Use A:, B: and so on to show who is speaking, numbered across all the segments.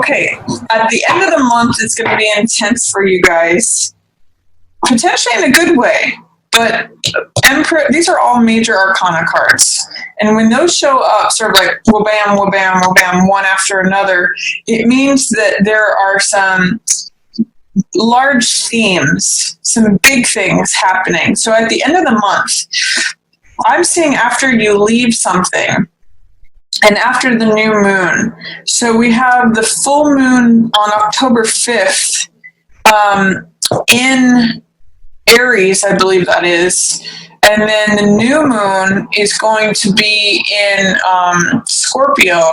A: Okay, at the end of the month, it's going to be intense for you guys, potentially in a good way. But Emperor, these are all major arcana cards. And when those show up, sort of like wha-bam, wha-bam, wha-bam, one after another, it means that there are some large themes, some big things happening. So at the end of the month, I'm seeing after you leave something, and after the new moon. So we have the full moon on October 5th in Aries, I believe that is. And then the new moon is going to be in Scorpio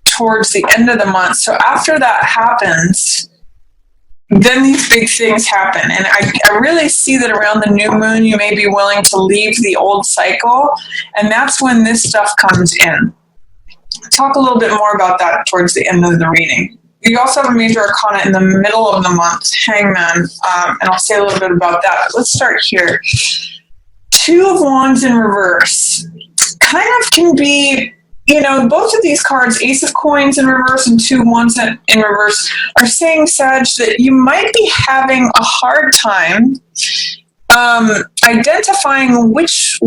A: towards the end of the month. So after that happens, then these big things happen. And I really see that around the new moon, you may be willing to leave the old cycle. And that's when this stuff comes in. Talk a little bit more about that towards the end of the reading. You also have a major arcana in the middle of the month, Hangman, and I'll say a little bit about that. But let's start here. Two of Wands in reverse kind of can be, you know, both of these cards, Ace of Coins in reverse and Two of Wands in reverse, are saying, Sag, that you might be having a hard time identifying which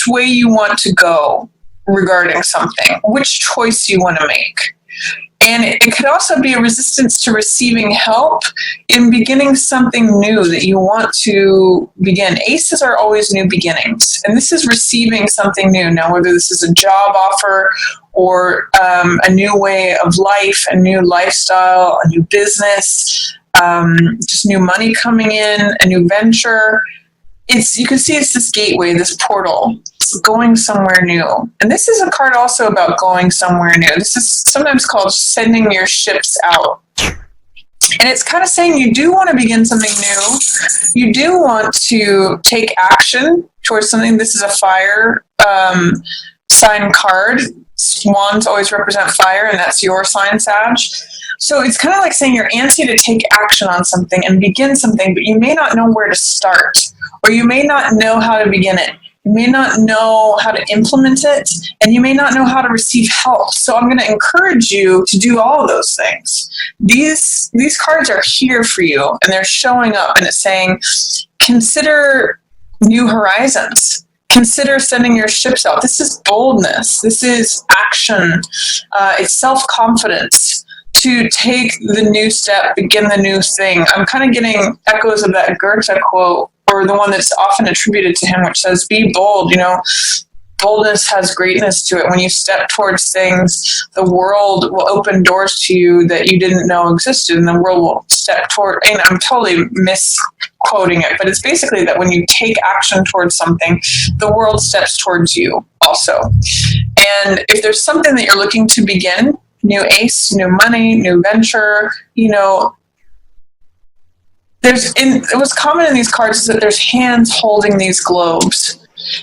A: way you want to go regarding something, which choice you want to make. And it could also be a resistance to receiving help in beginning something new that you want to begin. Aces are always new beginnings, and this is receiving something new. Now, whether this is a job offer or a new way of life, a new lifestyle, a new business, just new money coming in, a new venture. You can see it's this gateway, this portal, going somewhere new. And this is a card also about going somewhere new. This is sometimes called sending your ships out. And it's kind of saying you do want to begin something new. You do want to take action towards something. This is a fire sign card. Wands always represent fire, and that's your sign, Sag. So it's kind of like saying you're antsy to take action on something and begin something, but you may not know where to start, or you may not know how to begin it. You may not know how to implement it, and you may not know how to receive help. So I'm going to encourage you to do all of those things. These cards are here for you, and they're showing up, and it's saying, consider new horizons. Consider sending your ships out. This is boldness. This is action. It's self-confidence to take the new step, begin the new thing. I'm kind of getting echoes of that Goethe quote, or the one that's often attributed to him, which says, be bold. You know, boldness has greatness to it. When you step towards things, the world will open doors to you that you didn't know existed, and the world will step toward, and I'm totally misquoting it, but it's basically that when you take action towards something, the world steps towards you also. And if there's something that you're looking to begin, new ace, new money, new venture, you know, what's common in these cards is that there's hands holding these globes.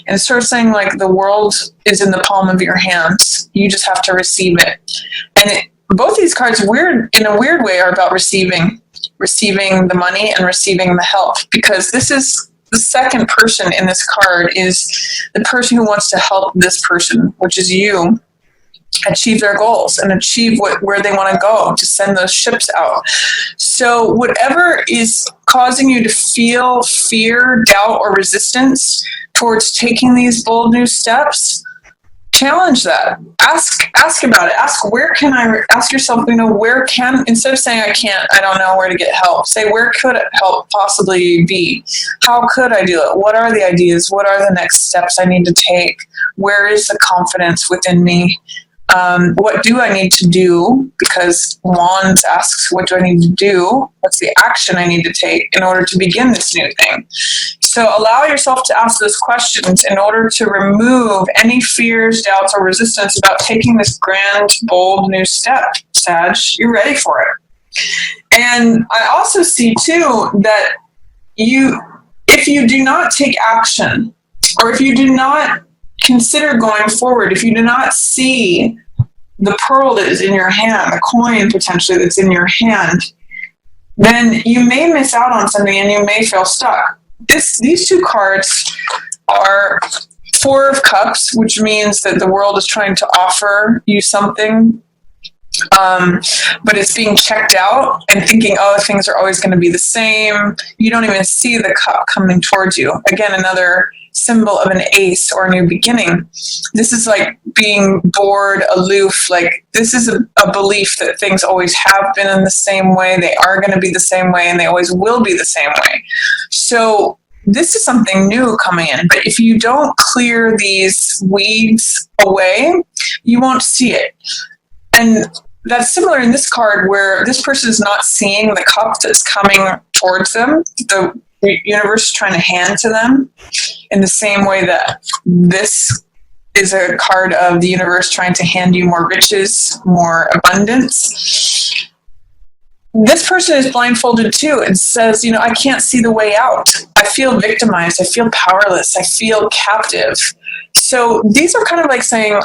A: And it's sort of saying, like, the world is in the palm of your hands. You just have to receive it. And both these cards, in a weird way, are about receiving the money and receiving the help. Because this is the second person in this card is the person who wants to help this person, which is you, achieve their goals and achieve where they want to go, to send those ships out. So whatever is causing you to feel fear, doubt, or resistance towards taking these bold new steps, challenge that. Ask about it. Ask yourself, you know, instead of saying I can't, I don't know where to get help, say, where could help possibly be? How could I do it? What are the ideas? What are the next steps I need to take? Where is the confidence within me? What do I need to do? Because Wands asks, what do I need to do? What's the action I need to take in order to begin this new thing? So allow yourself to ask those questions in order to remove any fears, doubts, or resistance about taking this grand, bold new step, Sag. You're ready for it. And I also see, too, that if you do not take action, or if you do not consider going forward, if you do not see the pearl that is in your hand, the coin potentially that's in your hand, then you may miss out on something and you may feel stuck. These two cards are Four of Cups, which means that the world is trying to offer you something But it's being checked out and thinking, oh, things are always going to be the same. You don't even see the cup coming towards you. Again, another symbol of an ace or a new beginning. This is like being bored, aloof. Like this is a belief that things always have been in the same way. They are going to be the same way, and they always will be the same way. So this is something new coming in. But if you don't clear these weeds away, you won't see it. And that's similar in this card where this person is not seeing the cup that's coming towards them. The universe is trying to hand to them in the same way that this is a card of the universe trying to hand you more riches, more abundance. This person is blindfolded too and says, you know, I can't see the way out. I feel victimized. I feel powerless. I feel captive. So these are kind of like saying,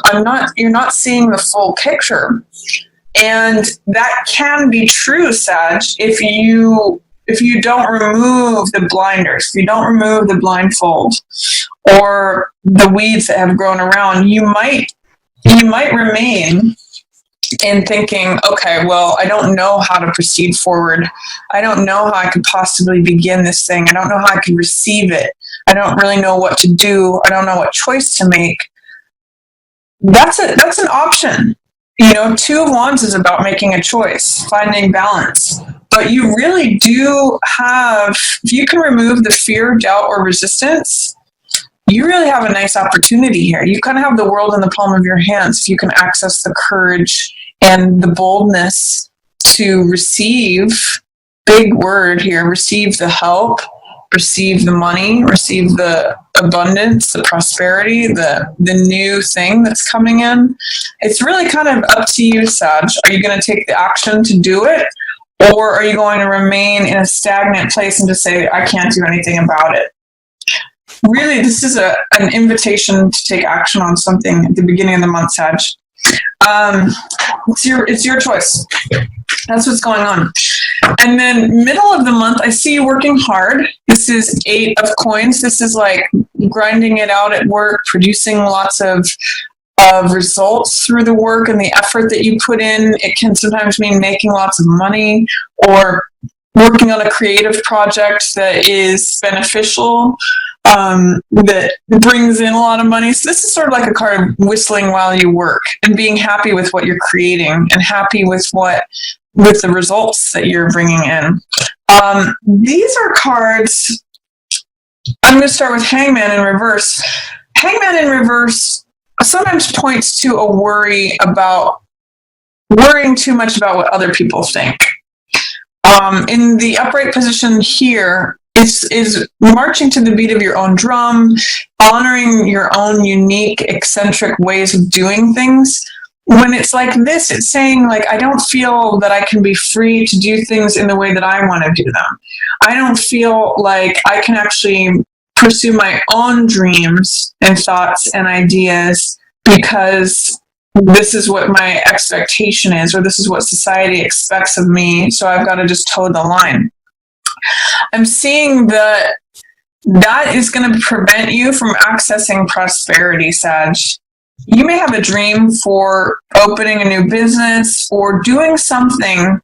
A: you're not seeing the full picture. And that can be true, Sag, if you don't remove the blinders, if you don't remove the blindfold or the weeds that have grown around, you might remain in thinking, okay, well, I don't know how to proceed forward. I don't know how I could possibly begin this thing. I don't know how I could receive it. I don't really know what to do. I don't know what choice to make. That's an option. You know, Two of Wands is about making a choice, finding balance. But you really do have, if you can remove the fear, doubt, or resistance, you really have a nice opportunity here. You kind of have the world in the palm of your hands if you can access the courage and the boldness to receive, big word here, receive the help, receive the money, receive the abundance, the prosperity, the new thing that's coming in. It's really kind of up to you, Sag. Are you going to take the action to do it? Or are you going to remain in a stagnant place and just say, I can't do anything about it? Really, this is an invitation to take action on something at the beginning of the month, Sag. It's your choice. That's what's going on. And then middle of the month, I see you working hard. This is 8 of coins. This is like grinding it out at work, producing lots of results through the work and the effort that you put in. It can sometimes mean making lots of money or working on a creative project that is beneficial, that brings in a lot of money. So this is sort of like a card of whistling while you work and being happy with what you're creating and happy with the results that you're bringing in. These are cards. I'm going to start with Hangman in reverse. Hangman in reverse sometimes points to a worrying too much about what other people think. In the upright position here, is marching to the beat of your own drum, honoring your own unique, eccentric ways of doing things. When it's like this, it's saying, like, I don't feel that I can be free to do things in the way that I want to do them. I don't feel like I can actually pursue my own dreams and thoughts and ideas because this is what my expectation is, or this is what society expects of me, so I've got to just toe the line. I'm seeing that is going to prevent you from accessing prosperity, Sag. You may have a dream for opening a new business or doing something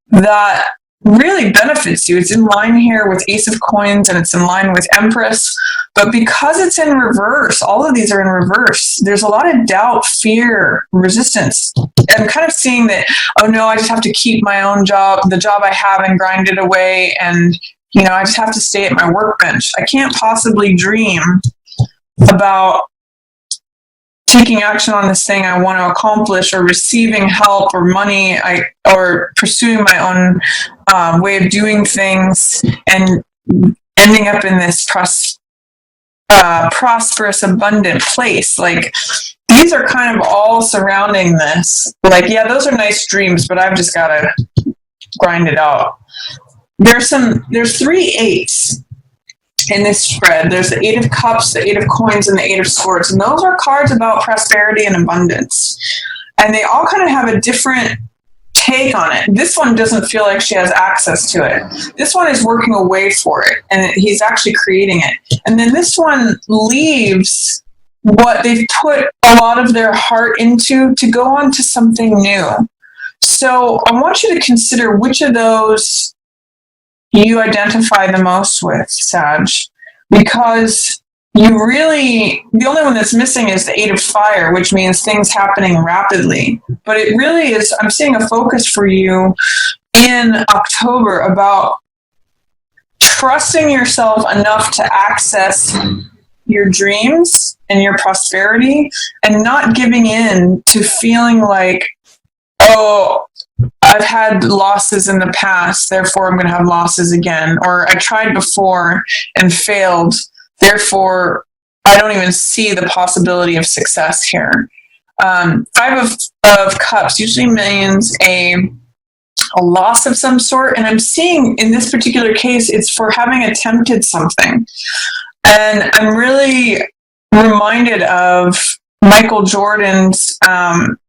A: that really benefits you. It's in line here with Ace of Coins and it's in line with Empress. But because it's in reverse, all of these are in reverse, there's a lot of doubt, fear, resistance. I'm kind of seeing that, oh no, I just have to keep my own job, the job I have, and grind it away. And, you know, I just have to stay at my workbench. I can't possibly dream about taking action on this thing I want to accomplish, or receiving help or money, or pursuing my own way of doing things and ending up in this prosperous, abundant place. Like, these are kind of all surrounding this. Like, yeah, those are nice dreams, but I've just got to grind it out. There's 3 8s in this spread. There's the 8 of Cups, the 8 of Coins, and the 8 of Swords. And those are cards about prosperity and abundance. And they all kind of have a different take on it. This one doesn't feel like she has access to it. This one is working away for it, and he's actually creating it. And then this one leaves what they've put a lot of their heart into to go on to something new, So I want you to consider which of those you identify the most with, Sag, because the only one that's missing is the 8 of fire, which means things happening rapidly. But it really is, I'm seeing a focus for you in October about trusting yourself enough to access your dreams and your prosperity and not giving in to feeling like, oh, I've had losses in the past, therefore I'm going to have losses again. Or I tried before and failed, therefore I don't even see the possibility of success here. 5 of Cups usually means a loss of some sort. And I'm seeing in this particular case, it's for having attempted something. And I'm really reminded of Michael Jordan's,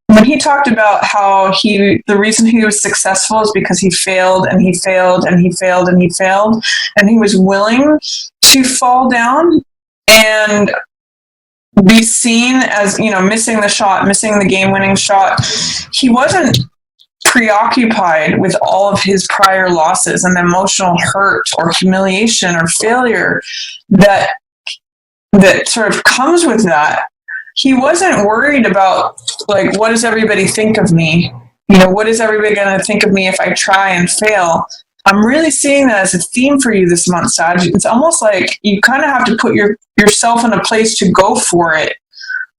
A: when he talked about how the reason he was successful is because he failed and he failed and he failed and he failed. And he was willing to fall down and be seen as, missing the shot, missing the game-winning shot. He wasn't preoccupied with all of his prior losses and the emotional hurt or humiliation or failure that sort of comes with that. He wasn't worried about, like, what does everybody think of me? What is everybody going to think of me if I try and fail? I'm really seeing that as a theme for you this month, Sag. It's almost like you kind of have to put yourself in a place to go for it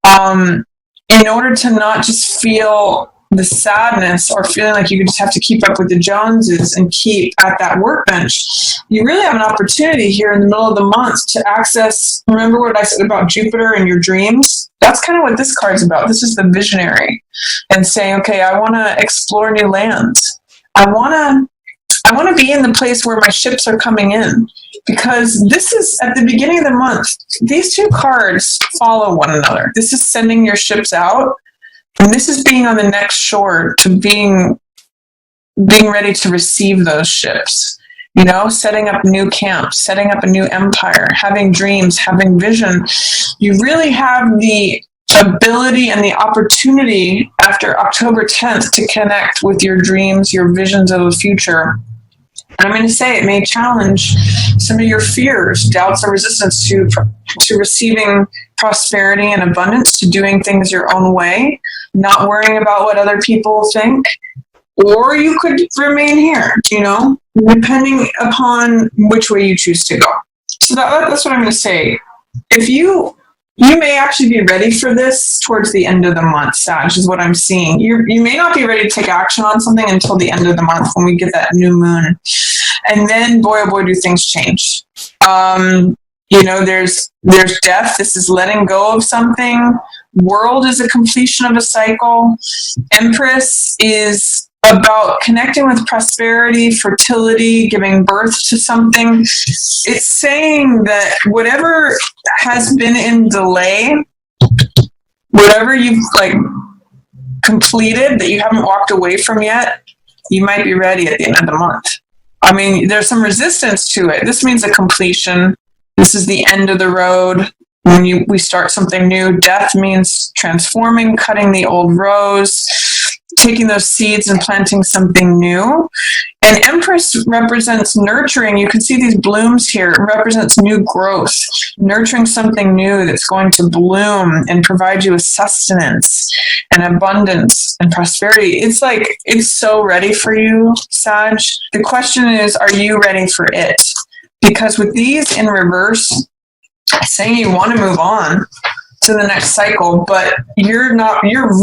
A: in order to not just feel the sadness or feeling like you just have to keep up with the Joneses and keep at that workbench. You really have an opportunity here in the middle of the month to access, remember what I said about Jupiter and your dreams? That's kind of what this card's about. This is the visionary and saying, okay, I want to explore new lands. I want to be in the place where my ships are coming in, because this is at the beginning of the month. These 2 cards follow one another. This is sending your ships out, and this is being on the next shore to being ready to receive those ships. Setting up new camps, setting up a new empire, having dreams, having vision. You really have the ability and the opportunity after October 10th to connect with your dreams, your visions of the future. I'm going to say it may challenge some of your fears, doubts, or resistance to receiving prosperity and abundance, to doing things your own way, not worrying about what other people think. Or you could remain here, depending upon which way you choose to go. So that's what I'm going to say. If you may actually be ready for this towards the end of the month, Sag, is what I'm seeing. You may not be ready to take action on something until the end of the month when we get that new moon. And then, boy, oh boy, do things change. There's death. This is letting go of something. World is a completion of a cycle. Empress is about connecting with prosperity, fertility, giving birth to something. It's saying that whatever has been in delay, whatever you've completed that you haven't walked away from yet, you might be ready at the end of the month. I mean, there's some resistance to it. This means a completion. This is the end of the road. When we start something new, death means transforming, cutting the old rows, taking those seeds and planting something new. And Empress represents nurturing. You can see these blooms here. It represents new growth, nurturing something new that's going to bloom and provide you with sustenance and abundance and prosperity. It's so ready for you, Sag. The question is, are you ready for it? Because with these in reverse, saying you want to move on to the next cycle, but you're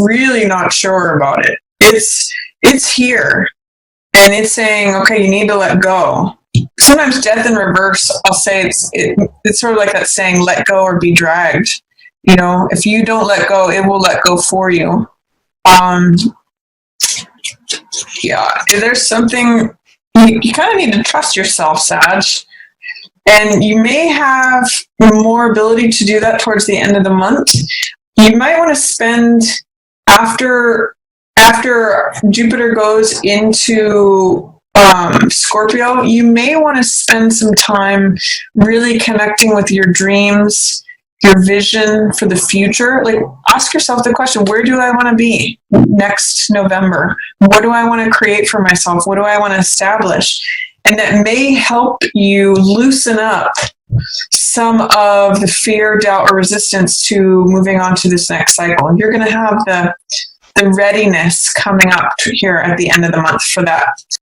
A: really not sure about it. It's here, and it's saying, okay, you need to let go. Sometimes death in reverse, I'll say it's sort of like that saying, let go or be dragged. If you don't let go, it will let go for you. There's something, you kind of need to trust yourself, Sag. And you may have more ability to do that towards the end of the month. You might want to spend, after Jupiter goes into Scorpio, you may want to spend some time really connecting with your dreams your vision for the future, like ask yourself the question, where do I want to be next November? What do I want to create for myself? What do I want to establish? And that may help you loosen up some of the fear, doubt, or resistance to moving on to this next cycle. You're going to have the readiness coming up here at the end of the month for that.